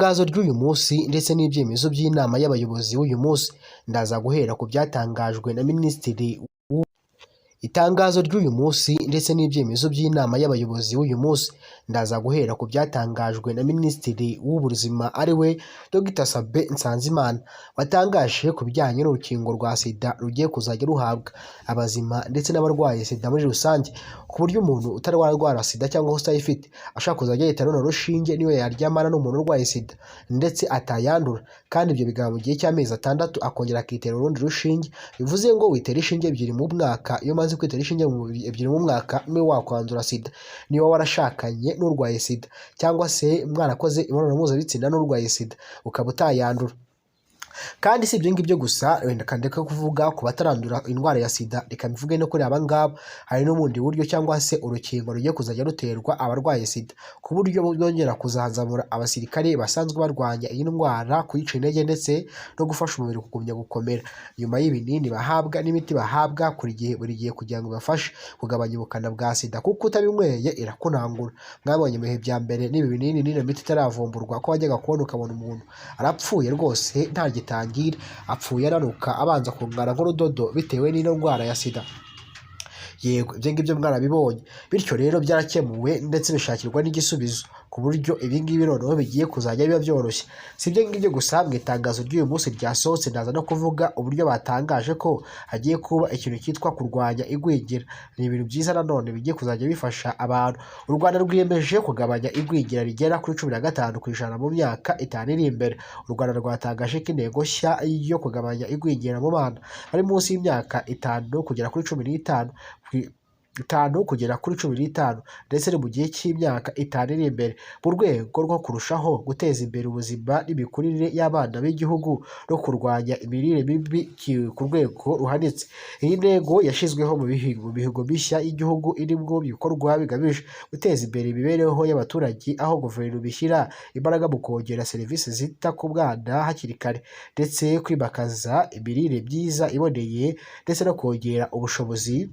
Itangazo ry'uyu munsi ndetse n'ibyemezo by'inama y'abayobozi b'uyu munsi ndaza guhera ku byatangajwe na Minisitiri. Itangazo ry'uyu munsi ndetse n'ibyemezo by'inama y'abayobozi b'uyu munsi ndaza guhera ku byatangajwe na Minisitiri w'Ubuzima ariwe Dr Sabin Nsanzimana, watangaje ku bijyanye n'urukingo rwa SIDA rugiye kuzajya ruhabwa abazima ndetse n'abarwaye SIDA muri rusange, ku buryo umuntu utari warwara SIDA cyangwa utayifite ashaka kuzajya yita runo rushinge niwe yaryamana n'umuntu urwaye SIDA ndetse atayandura, kandi ibyo bigaba mu gihe cy'amezi 6 akongera akitera urundi rushinge. Bivuze ngo witera inshinge 2 mu mwaka, iyo maze kwitera inshinge 2 mu mwaka mwe wakwandura SIDA niba warashakanye n'urwaye SIDA cyangwa se mwarakoze imibonano mpuzabitsina n'urwaye SIDA ukaba utayandura. Kandi si ibyo ngibyo gusa, wenda kandeka kuvuga ku batarandura indwara ya SIDA, reka mbivuge no kuri abangaba hari n'ubundi buryo cyangwa se urukingo rugiye kuzajya ruterwa abarwaye SIDA, ku buryo bwongera kuzazamura abasirikare basanzwe barwanya iyi ndwara, kuyica intege ndetse no gufasha umubiri kugumya gukomera nyuma y'ibinini bahabwa n'imiti bahabwa buri gihe kugira ngo bafashe kugabanya ubukana bwa SIDA, kuko utabinyweye irakunangura. Mwabonye mu bihe bya mbere n'ibi binini n'ino miti itaravumburwa ko wajyaga kubona ukabona umuntu arapfuye rwose nta gitangira, apfuye araruka abanza kungana nk'urudodo bitewe n'ino ndwara ya SIDA. Yego ibyo ngibyo mwarabibonye, bityo rero byarakemuwe ndetse bishakirwa n'igisubizo ku buryo ibi ngibi noneho bigiye kuzajya biba byoroshye. Si ibyo ngibyo gusa, mu itangazo ry'uyu munsi ryasohotse ndaza no kuvuga uburyo batangaje ko hagiye kuba ikintu cyitwa kurwanya igwingira. Ni ibintu byiza nanone bigiye kuzajya bifasha abantu. U Rwanda rwiyemeje kugabanya igwingira rigera kuri 15% mu myaka 5 iri imbere. U Rwanda rwatangaje ko intego nshya yo kugabanya igwingira mu bana bari munsi y'imyaka 5 kugera kuri 15 kugera kuri 15 ndetse ni mu gihe cy'imyaka 5 iri imbere, mu rwego rwo kurushaho guteza imbere ubuzima n'imikurire y'abana b'igihugu no kurwanya imirire mibi ku rwego ruhanitse. Iyi ntego yashyizweho mu mihigo mishya y'igihugu irimo ibikorwa bigamije guteza imbere imibereho y'abaturage, aho guverinoma ishyira imbaraga mu kongera serivisi zita ku bwana hakiri kare ndetse kwimakaza imirire myiza iboneye ndetse no kongera ubushobozi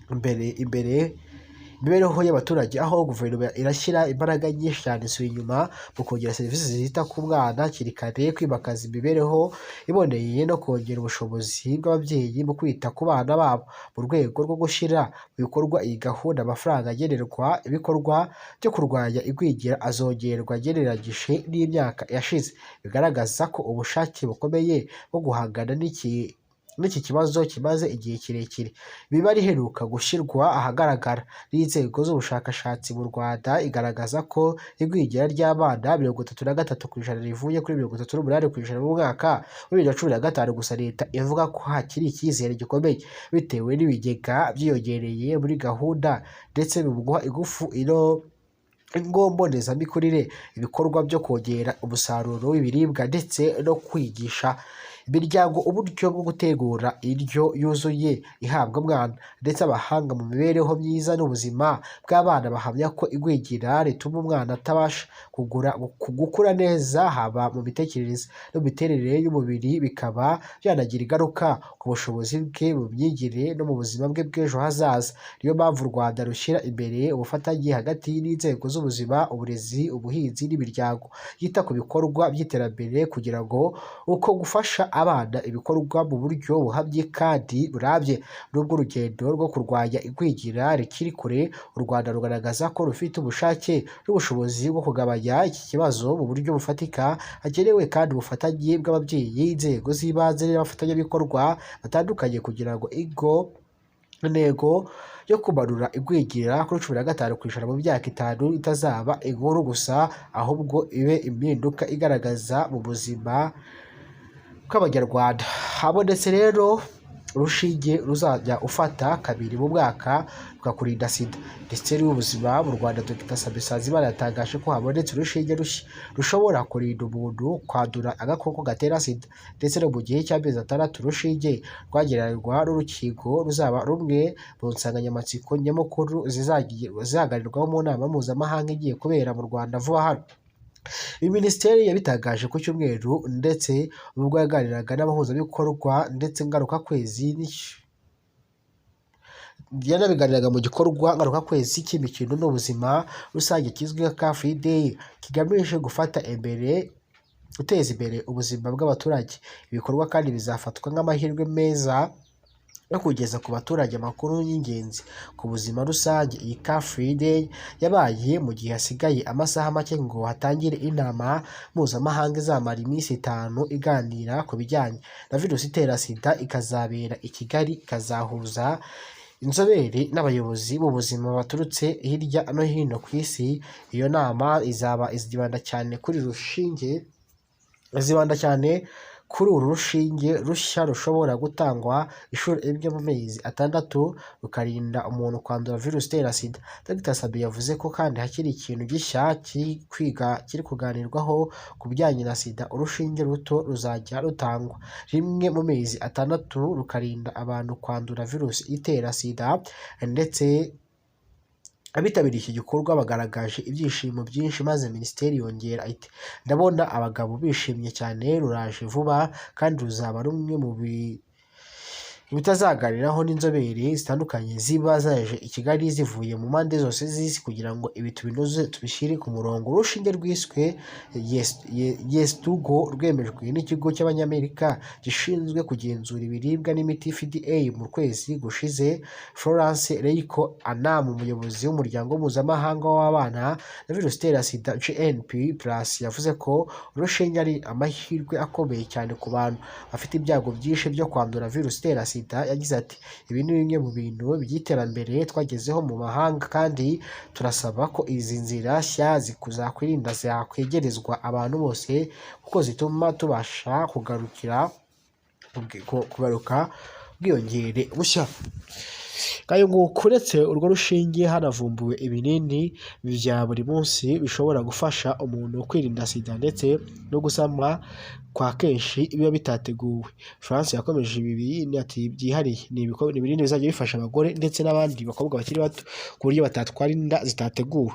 imibereho y'abaturage, aho guverinoma irashyira imbaraga nyinshi cyane isubiye inyuma mu kongera serivisi zita ku mwana hakiri kare, kwimakaza imibereho iboneye no kongera ubushobozi bw'ababyeyi mu kwita ku bana babo. Mu rwego rwo gushyira mu bikorwa iyi gahunda, amafaranga agenerwa ibikorwa byo kurwanya igwingira azongerwa agereranyije n'imyaka yashize, bigaragaza ko ubushake bukomeye bwo guhangana n'iki kibazo kimaze igihe kirekire. Imibare iheruka gushyirwa ahagaragara n'inzego z'ubushakashatsi mu Rwanda igaragaza ko igwingira ry'abana 33% rivuye kuri 38% mu mwaka wa 2015. Gusa leta ivuga ko hakiri icyizere gikomeye bitewe n'ibigega byiyongereye muri gahunda ndetse bimuha ingufu ingo mbonezamikurire, ibikorwa byo kongera umusaruro w'ibiribwa ndetse no kwigisha imiryango uburyo bwo gutegura indyo yuzuye ihabwa mwana. Ndetse abahanga mu mibereho myiza n'ubuzima bw'abana bahamya ko igwingira rituma umwana atabasha gukura neza, haba mu mitekerereze no mu miterere y'umubiri, bikaba byanagira ingaruka ku bushobozi bwe mu myigire no mu buzima bwe bw'ejo hazaza. Niyo mpamvu u Rwanda rushyira imbere ubufatanye hagati n'inzego z'ubuzima, uburezi, ubuhinzi n'imiryango yita ku bikorwa by'iterambere kugira ngo uko gufasha abana ibikorwa mu buryo buhamye kandi burambye. Nubwo urugendo rwo kurwanya igwingira rikiri kure, u Rwanda rugaragaza ko rufite ubushake n'ubushobozi bwo kugabanya iki kibazo mu buryo bufatika. Hakenewe kandi ubufatanye bw'ababyeyi, inzego z'ibanze n'abafatanyabikorwa batandukanye kugira ngo intego yo kumanura igwingira kuri 15% mu myaka 5 itazaba inkuru gusa, ahubwo ibe impinduka igaragaza mu buzima bw'Abanyarwanda. Habonetse rero urushinge ruzajya ufata 2 mu mwaka rukakurinda SIDA. Minisiteri y'Ubuzima mu Rwanda Dr Sabin Nsanzimana yatangaje ko habonetse urushinge rushobora kurinda umuntu kwandura agakoko gatera SIDA, ndetse no mu gihe cy'amezi 6 urushinge rwagereranywa n'urukingo ruzaba rumwe mu nsanganyamatsiko nyamukuru zizaganirwaho mu nama mpuzamahanga igiye kubera mu Rwanda vuba hano. Iyi minisiteri yabitangaje ku cyumweru ndetse ubwo yaganiraga n'abahuzabikorwa ndetse ngarukakwezi yanabiganiraga mu gikorwa ngarukakwezi cy'imikino n'ubuzima rusange kizwi nka Car Free Day kigamije guteza imbere ubuzima bw'abaturage. Ibikorwa kandi bizafatwa nk'amahirwe meza no kugeza ku baturage amakuru y'ingenzi ku buzima rusange. Iyi Car Free Day yabaye mu gihe hasigaye amasaha make ngo hatangire inama mpuzamahanga izamara iminsi 5 iganira ku bijyanye na virusi itera sida, ikazabera i Kigali, ikazahuza inzobere n'abayobozi b'ubuzima baturutse hirya no hino ku isi. Iyo nama izibanda cyane kuri uru rushinge rushya rushobora gutangwa inshuro imwe mu mezi 6 rukarinda umuntu kwandura virusi itera sida. Dr Sabin yavuze ko kandi hakiri ikintu gishya kiri kuganirwaho ku bijyanye na sida. Urushinge ruto ruzajya rutangwa rimwe mu mezi 6 rukarinda abantu kwandura virusi itera sida, ndetse abitabiriye iki gikorwa bagaragaje ibyishimo byinshi, maze minisiteri yongera iti ndabona abagabo bishimye cyane, ruraje vuba kandi ruzaba rumwe mu bitazaganiraho n'inzobere zitandukanye ziba zaje i Kigali zivuye mu mpande zose z'isi kugira ngo ibi tubinoze tubishyire ku murongo. Urushinge rwiswe Yes2Go rwemejwe n'ikigo cy'Abanyamerika gishinzwe kugenzura ibiribwa n'imiti FDA mu kwezi gushize. Florence Reiko Anam, umuyobozi w'umuryango mpuzamahanga w'abana na virusi itera sida GNP+, yavuze ko urushinge ari amahirwe akomeye cyane ku bantu bafite ibyago byinshi byo kwandura virusi itera sida. Yagize ati ibi ni bimwe mu bintu by'iterambere twagezeho mu mahanga, kandi turasaba ko izi nzira nshya zakwirinda zakwegerezwa abantu bose kuko zituma tubasha kugaruka bwiyongere bushya. Ngayo nguko, uretse urwo rushinge hanavumbuwe ibinini bya buri munsi bishobora gufasha umuntu kwirinda sida ndetse no gusama kwa kenshi biba bitateguwe. France yakomeje ibi binini ati byihariye ni ibinini bizajya bifasha abagore ndetse n'abandi bakobwa bakiri bato ku buryo batatwara inda zitateguwe.